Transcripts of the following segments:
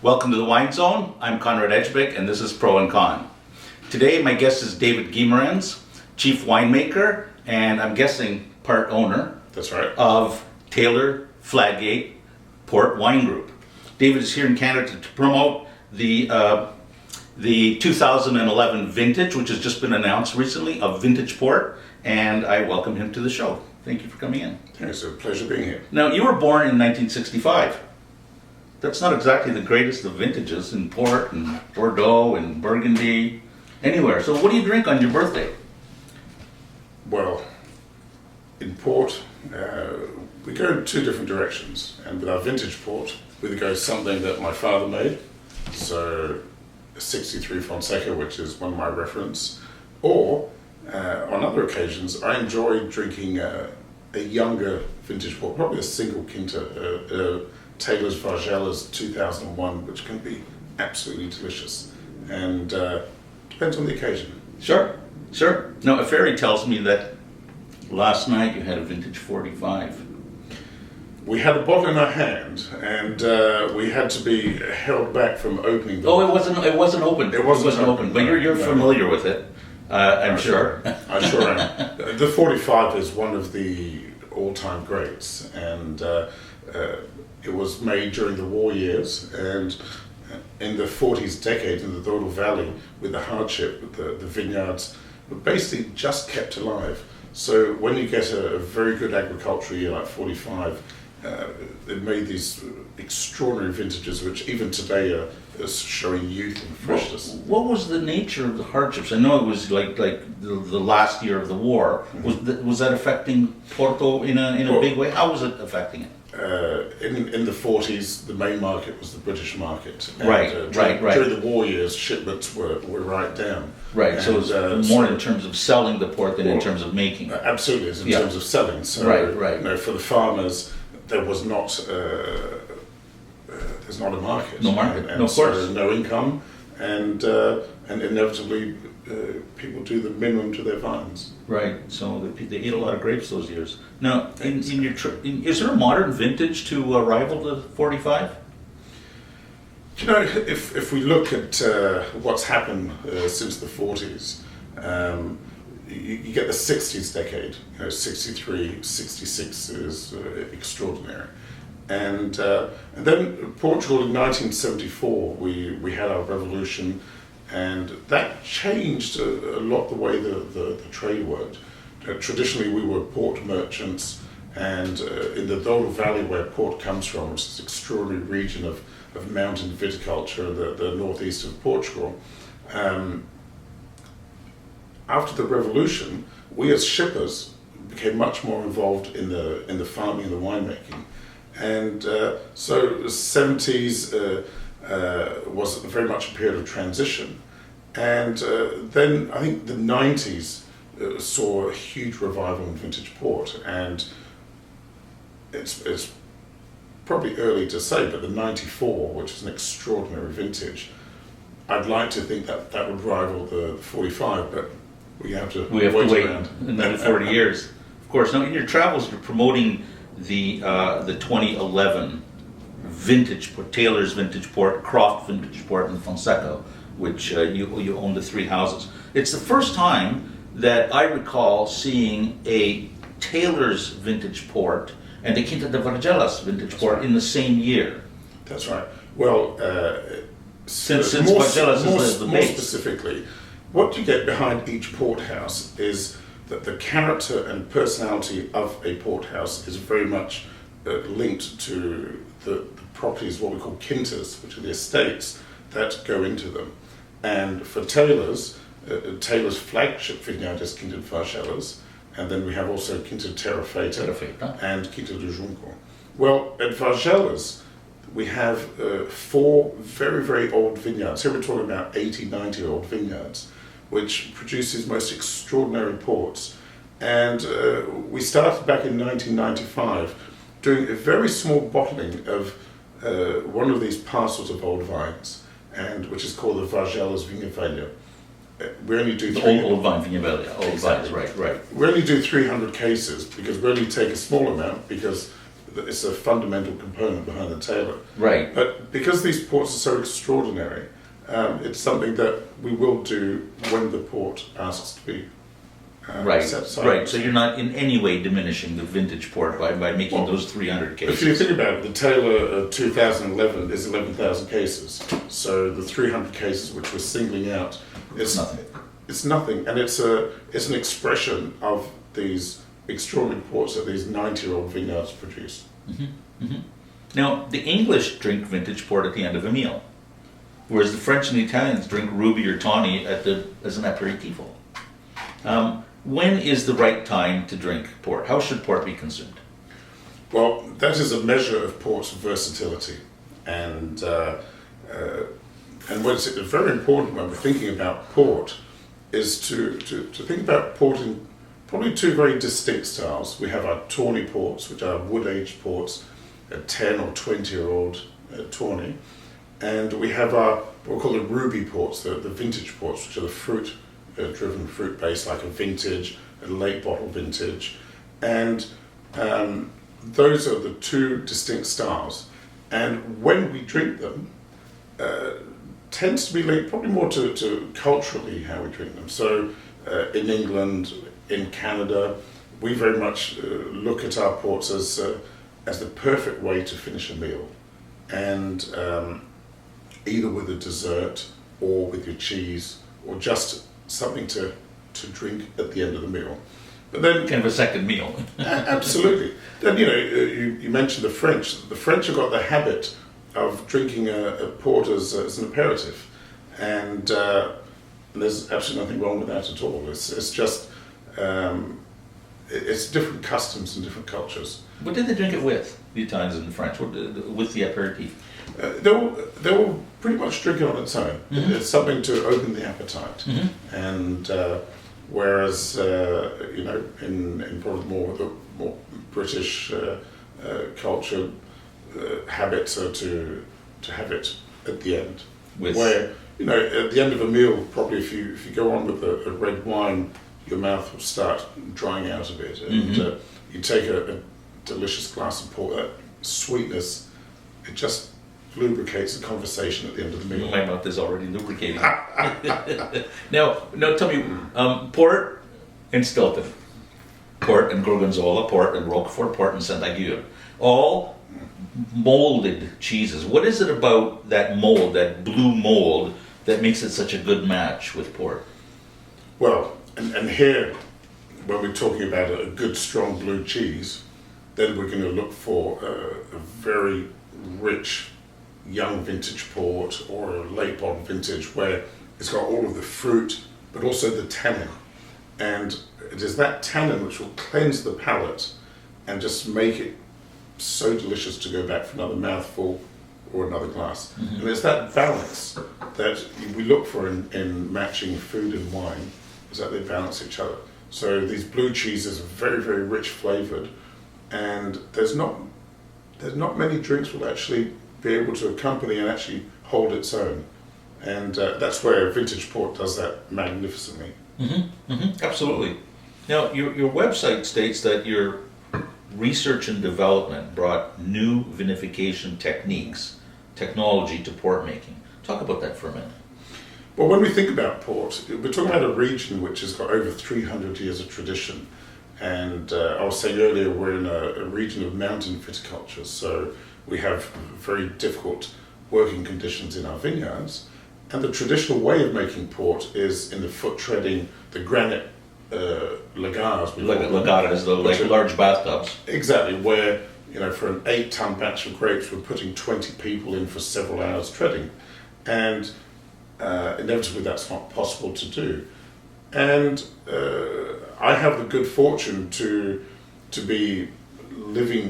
Welcome to the Wine Zone. I'm Konrad Ejbich and this is Pro and Con. Today my guest is David Guimaraens, chief winemaker and I'm guessing part owner. That's right. Of Taylor-Fladgate Port Wine Group. David is here in Canada to promote the 2011 vintage, which has just been announced recently, of vintage port, and I welcome him to the show. Thank you for coming in. It's a pleasure being here. Now, you were born in 1965. That's not exactly the greatest of vintages in port and Bordeaux and Burgundy, anywhere. So what do you drink on your birthday? Well, in port, we go in two different directions. And with our vintage port, we either go something that my father made, so a 63 Fonseca, which is one of my reference, or on other occasions, I enjoy drinking a younger vintage port, probably a single quinta, Taylor's Vargella's 2001, which can be absolutely delicious, and depends on the occasion. Sure. Now, a fairy tells me that last night you had a vintage 45. We had a bottle in our hand, and we had to be held back from opening the it wasn't open. It wasn't open, but you're familiar with it, I'm sure. I sure am. The 45 is one of the all-time greats, and it was made during the war years, and in the 40s decade in the Douro Valley, with the hardship, the vineyards were basically just kept alive. So when you get a very good agricultural year like 45, it made these extraordinary vintages, which even today are showing youth and freshness. What was the nature of the hardships? I know it was like the last year of the war. Was that affecting Porto in a big way? How was it affecting it? In the 40s, the main market was the British market. And, right. During the war years, shipments were right down. Right, and, so it was more in terms of selling the port than in terms of making. Absolutely, it's in terms of selling. So, right. You know, for the farmers, there was not, there's not a market. No market, and no, of course. So no income, and inevitably people do the minimum to their vines. Right, so they ate a lot of grapes those years. Now, is there a modern vintage to rival the 45? You know, if we look at what's happened since the 40s, you get the 60s decade, 63, 66 is extraordinary. And then Portugal in 1974, we had our revolution, and that changed a lot the way the trade worked. Traditionally, we were port merchants, and in the Douro Valley, where port comes from, which is an extraordinary region of mountain viticulture, the northeast of Portugal. After the revolution, we as shippers became much more involved in the farming and the winemaking, and so the 70s was very much a period of transition, and then I think the 90s saw a huge revival in vintage port, and it's probably early to say, but the 94, which is an extraordinary vintage, I'd like to think that would rival the 45, but we have to wait around another 40 years. Of course. Now, in your travels, you're promoting the 2011 vintage port, Taylor's vintage port, Croft vintage port, and Fonseca, which you own the three houses. It's the first time that I recall seeing a Taylor's vintage port and a Quinta de Vargella's vintage port in the same year. That's right. Well, since Vargella's is the base. More specifically, what you get behind each port house is that the character and personality of a port house is very much linked to the properties, what we call quintas, which are the estates that go into them. And for Taylor's flagship vineyard is Quinta de Vargella's, and then we have also Quinta de Terra-Feita and Quinta do Junco. Well, at Vargella's, we have 4 very, very old vineyards. Here we're talking about 80, 90-year-old vineyards, which produce these most extraordinary ports. And we started back in 1995 doing a very small bottling of one of these parcels of old vines, and which is called the Vargella's Vinha Velha. We only do old vine Vinha Velha, old vines, right. We only do 300 cases because we only take a small amount because it's a fundamental component behind the tailor. Right. But because these ports are so extraordinary, it's something that we will do when the port asks to be set aside. Right. So you're not in any way diminishing the vintage port by making those 300 cases. If you think about it, the Taylor 2011 is 11,000 cases. So the 300 cases which we're singling out is nothing. It's nothing, and it's an expression of these extraordinary ports that these 90-year-old vineyards produce. Mm-hmm. Mm-hmm. Now, the English drink vintage port at the end of a meal, whereas the French and the Italians drink Ruby or Tawny as an aperitivo. When is the right time to drink port? How should port be consumed? Well, that is a measure of port's versatility, and what's very important when we're thinking about port is to think about port in probably two very distinct styles. We have our tawny ports, which are wood-aged ports, a 10 or 20-year-old tawny, and we have our what we call the ruby ports, the vintage ports, which are the fruit-driven, fruit-based, like a vintage, a late bottle vintage, and those are the two distinct styles. And when we drink them, tends to be linked probably more to culturally how we drink them. So in England, in Canada, we very much look at our ports as the perfect way to finish a meal, and either with a dessert or with your cheese or just something to drink at the end of the meal. But then kind of a second meal. Absolutely. Then you mentioned the French. The French have got the habit of drinking a port as an aperitif, and there's absolutely nothing wrong with that at all. It's just it's different customs and different cultures. What did they drink it with, the Italians and the French? With the aperitif? They'll pretty much drink it on its own. Mm-hmm. It's something to open the appetite, mm-hmm. and whereas in probably the more British culture, habits are to have it at the end. Where at the end of a meal, probably if you go on with a red wine, your mouth will start drying out a bit, and mm-hmm. You take a delicious glass of port. That sweetness, it just lubricates the conversation at the end of the meal. My mouth is already lubricating. Now, tell me, port and Stilton, port and Gorgonzola, port and Roquefort, port and Saint-Agur, all molded cheeses. What is it about that mold, that blue mold, that makes it such a good match with port? Well, and here, when we're talking about a good strong blue cheese, then we're going to look for a very rich young vintage port or a late bottle vintage where it's got all of the fruit but also the tannin, and it is that tannin which will cleanse the palate and just make it so delicious to go back for another mouthful or another glass. Mm-hmm. And it's that balance that we look for in matching food and wine, is that they balance each other. So these blue cheeses are very, very rich flavored, and there's not many drinks will actually be able to accompany and actually hold its own, and that's where vintage port does that magnificently. Mm-hmm. Mm-hmm. Absolutely. Now, your website states that your research and development brought new vinification technology to port making. Talk about that for a minute. Well, when we think about port, we're talking about a region which has got over 300 years of tradition, and I was saying earlier we're in a region of mountain viticulture, so we have very difficult working conditions in our vineyards, and the traditional way of making port is in the foot treading, the granite lagars. Lagares, the large bathtubs. Exactly, where for an 8-ton batch of grapes we're putting 20 people in for several hours treading, and inevitably that's not possible to do. And I have the good fortune to be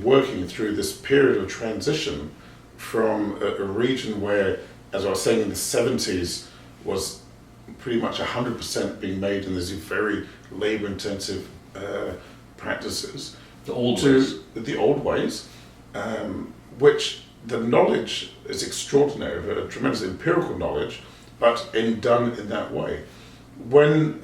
working through this period of transition from a region where, as I was saying, in the 70s was pretty much 100% being made in these very labor-intensive practices. The old ways. The old ways, which the knowledge is extraordinary, a tremendous empirical knowledge, but done in that way. When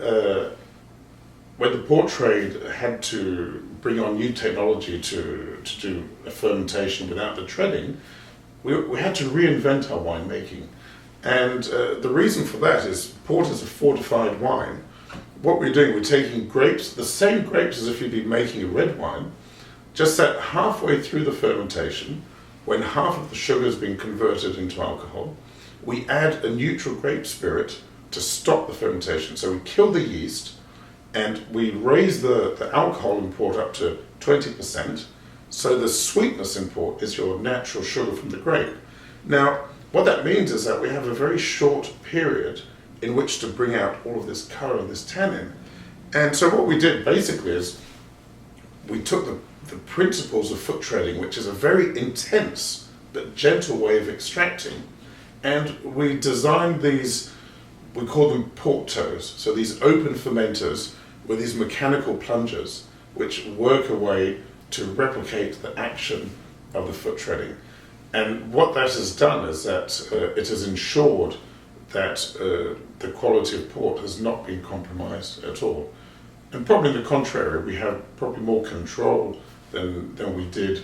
when the port trade had to bring on new technology to do a fermentation without the treading, we had to reinvent our winemaking. And the reason for that is port is a fortified wine. What we're doing, we're taking grapes, the same grapes as if you'd be making a red wine, just that halfway through the fermentation, when half of the sugar has been converted into alcohol, we add a neutral grape spirit to stop the fermentation. So we kill the yeast and we raise the alcohol in port up to 20%. So the sweetness in port is your natural sugar from the grape. Now, what that means is that we have a very short period in which to bring out all of this colour and this tannin. And so what we did basically is we took the principles of foot treading, which is a very intense but gentle way of extracting, and we designed these, we call them port toes, so these open fermenters with these mechanical plungers which work a way to replicate the action of the foot treading. And what that has done is that it has ensured that the quality of port has not been compromised at all. And probably the contrary, we have probably more control than we did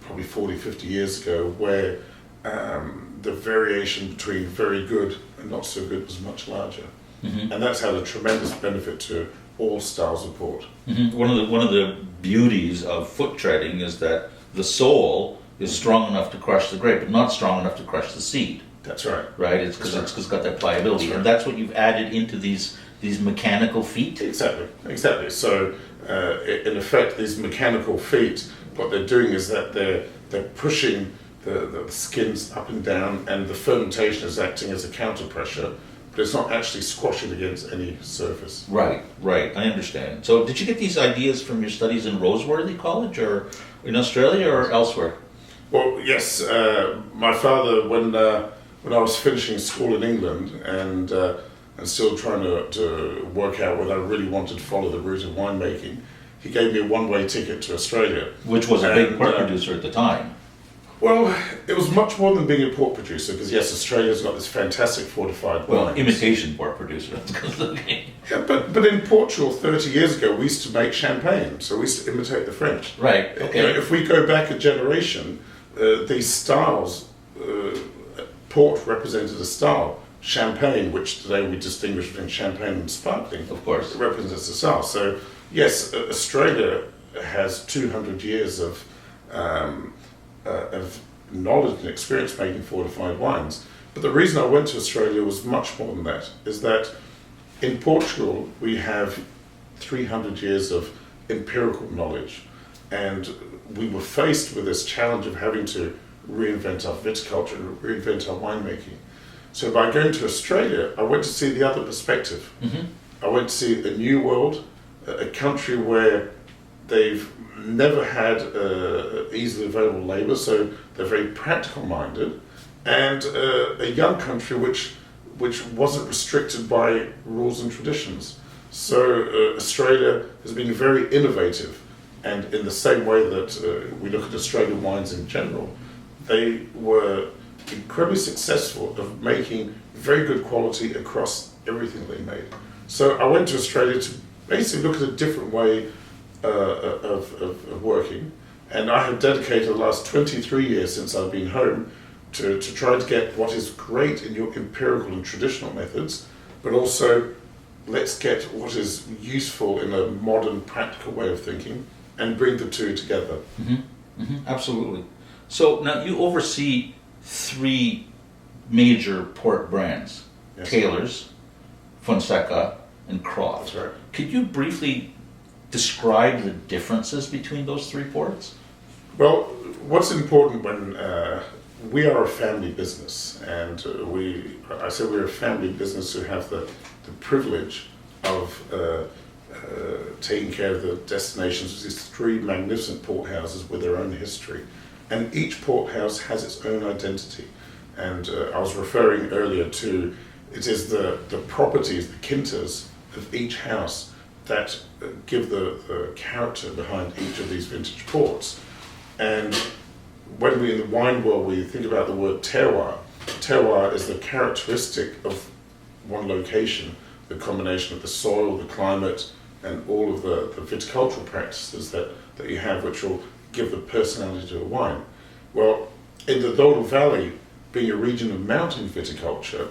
probably 40, 50 years ago, where the variation between very good and not so good was much larger. Mm-hmm. And that's had a tremendous benefit to all styles of port. Mm-hmm. One of the beauties of foot treading is that the sole is strong enough to crush the grape, but not strong enough to crush the seed. That's right. Right? It's because it's got that pliability. That's right. And that's what you've added into these mechanical feet? Exactly. So, in effect, these mechanical feet, what they're doing is that they're pushing the skins up and down, and the fermentation is acting as a counter pressure, but it's not actually squashing against any surface. Right. I understand. So did you get these ideas from your studies in Roseworthy College, or in Australia, or elsewhere? Well, yes. My father, when I was finishing school in England and still trying to work out whether I really wanted to follow the route of winemaking, he gave me a one-way ticket to Australia. Which was a big port producer at the time. Well, it was much more than being a port producer, because yes, Australia's got this fantastic fortified wine. Imitation port producer. Yeah, but in Portugal 30 years ago, we used to make champagne, so we used to imitate the French. Right, okay. If we go back a generation, these styles, port represented a style. Champagne, which today we distinguish between champagne and sparkling, of course, represents a style. So yes, Australia has 200 years of knowledge and experience making fortified wines. But the reason I went to Australia was much more than that, is that in Portugal we have 300 years of empirical knowledge, and we were faced with this challenge of having to reinvent our viticulture, reinvent our winemaking. So by going to Australia, I went to see the other perspective. Mm-hmm. I went to see a new world, a country where they've never had easily available labour, so they're very practical minded, and a young country which wasn't restricted by rules and traditions. So Australia has been very innovative, and in the same way that we look at Australian wines in general, they were incredibly successful of making very good quality across everything they made. So I went to Australia to basically look at a different way of working, and I have dedicated the last 23 years since I've been home to try to get what is great in your empirical and traditional methods, but also let's get what is useful in a modern practical way of thinking and bring the two together. Mm-hmm. Mm-hmm. Absolutely. So now you oversee 3 major port brands, yes. Taylor's, Fonseca, and Croft. That's right. Could you briefly describe the differences between those 3 ports? Well, what's important when we are a family business, and I say we're a family business who have the privilege of taking care of the destinations of these 3 magnificent port houses with their own history. And each port house has its own identity. And I was referring earlier to, it is the properties, the quintas of each house that give the character behind each of these vintage ports. And when we in the wine world, we think about the word terroir. Terroir is the characteristic of one location, the combination of the soil, the climate, and all of the viticultural practices that you have, which will give the personality to a wine. Well, in the Douro Valley, being a region of mountain viticulture,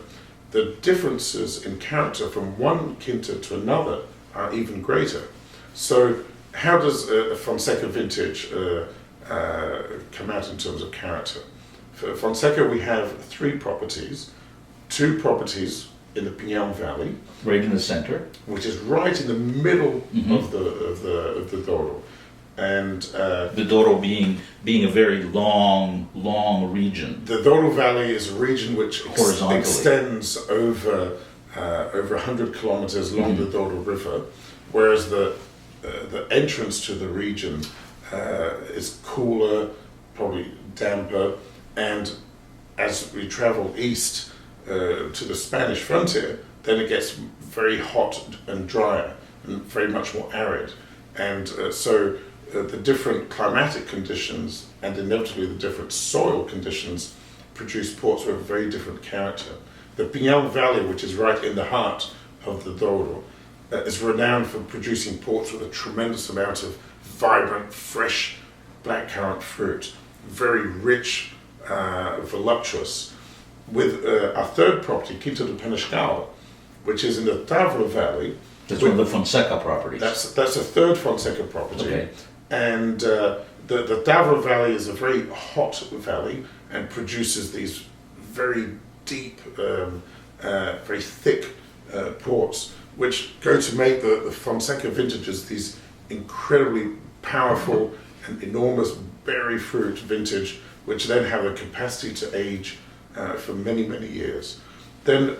the differences in character from one quinta to another are even greater. So how does a Fonseca vintage come out in terms of character? For Fonseca, we have 3 properties, 2 properties in the Pinhão Valley, Right in the center. which is right in the middle of the Douro, and The Douro being a very long region. the Douro Valley is a region which Horizontally. extends over 100 kilometers along the Douro River, whereas the entrance to the region is cooler, probably damper, and as we travel east to the Spanish frontier, then it gets very hot and drier and very much more arid. And so the different climatic conditions and inevitably the different soil conditions produce ports with a very different character. The Pinhão Valley, which is right in the heart of the Douro, is renowned for producing ports with a tremendous amount of vibrant, fresh blackcurrant fruit, very rich, voluptuous. With our 3rd property, Quinta do Penascal, which is in the Tavra Valley. That's one of the Fonseca properties. That's a 3rd Fonseca property. Okay. And the Tavra Valley is a very hot valley and produces these very deep, very thick ports, which go to make the Fonseca vintages these incredibly powerful and enormous berry fruit vintage, which then have a capacity to age for many, many years. Then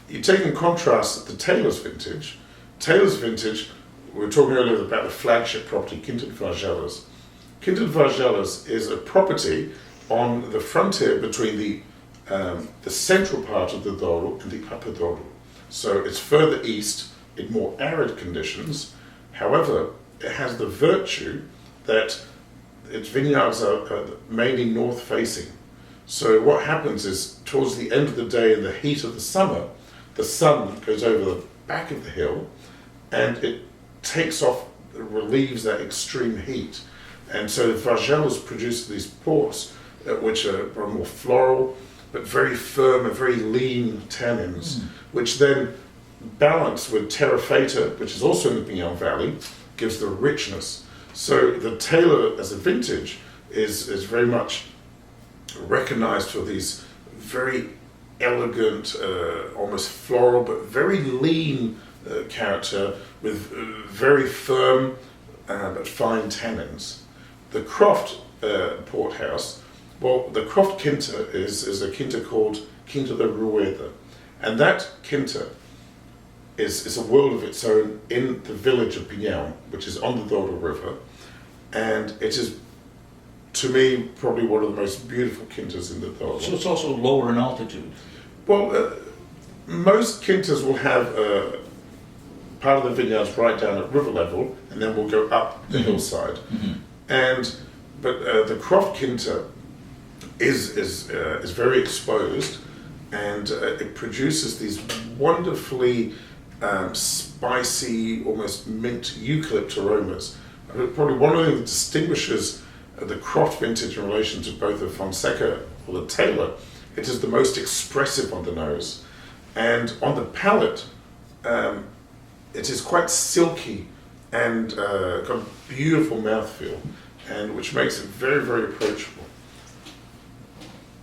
you take in contrast the Taylor's vintage. Taylor's vintage, we were talking earlier about the flagship property, Quinta de Vargelas. Quinta de Vargelas is a property on the frontier between the central part of the Douro and the upper Douro. So it's further east in more arid conditions. However, it has the virtue that its vineyards are mainly north facing. So what happens is, towards the end of the day in the heat of the summer, the sun goes over the back of the hill and it takes off, relieves that extreme heat. And so Vargelas produces these ports which are more floral, but very firm and very lean tannins, which then balance with Terra Feta, which is also in the Pinhão Valley, gives the richness. So the Taylor as a vintage is very much recognized for these very elegant, almost floral, but very lean character with very firm but fine tannins. The Croft porthouse, well, the Croft Quinta is a quinta called Quinta da Rueda, and that quinta is a world of its own in the village of Pinhão, which is on the Douro River, and it is, to me, probably one of the most beautiful quintas in the Douro. So it's also lower in altitude. Well, most quintas will have part of the vineyards right down at river level, and then we'll go up the hillside. But the Croft Quinta is very exposed, and it produces these wonderfully spicy, almost mint eucalypt aromas. Probably one of the things that distinguishes the Croft vintage in relation to both the Fonseca or the Taylor, it is the most expressive on the nose. And on the palate, it is quite silky and got a beautiful mouthfeel, and which makes it very, very approachable.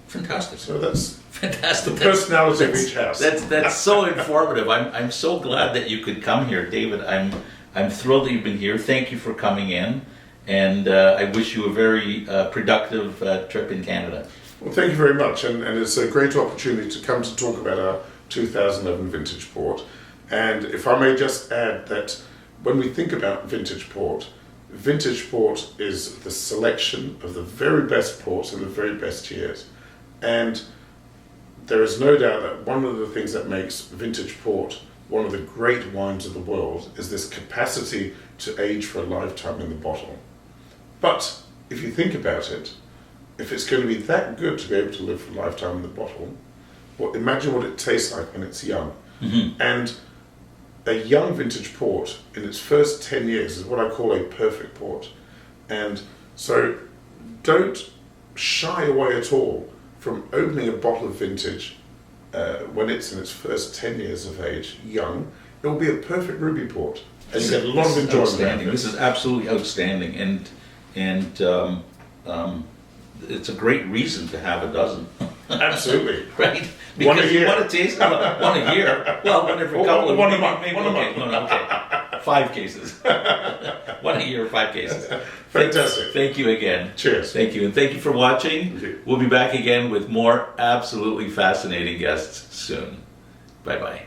Fantastic. So that's Fantastic. the personality of each house. That's so informative. I'm so glad that you could come here, David. I'm thrilled that you've been here. Thank you for coming in, and I wish you a very productive trip in Canada. Well, thank you very much, and it's a great opportunity to come to talk about our 2011 vintage port. And if I may just add that when we think about vintage port is the selection of the very best ports in the very best years. And there is no doubt that one of the things that makes vintage port one of the great wines of the world is this capacity to age for a lifetime in the bottle. But if you think about it, if it's going to be that good to be able to live for a lifetime in the bottle, well, imagine what it tastes like when it's young. And a young vintage port in its first 10 years is what I call a perfect port. And so don't shy away at all from opening a bottle of vintage when it's in its first 10 years of age, young. It will be a perfect ruby port. And you get a lot of enjoyment. Outstanding. This is absolutely outstanding, and it's a great reason to have a dozen. Absolutely. Right? One a Because year. you want to taste one a year. Well, one every couple of one a maybe- month, maybe- one a okay, month. no, okay. 5 cases. One a year, 5 cases. Fantastic. Thank you again. Cheers. Thank you, and thank you for watching. Thank you. We'll be back again with more absolutely fascinating guests soon. Bye-bye.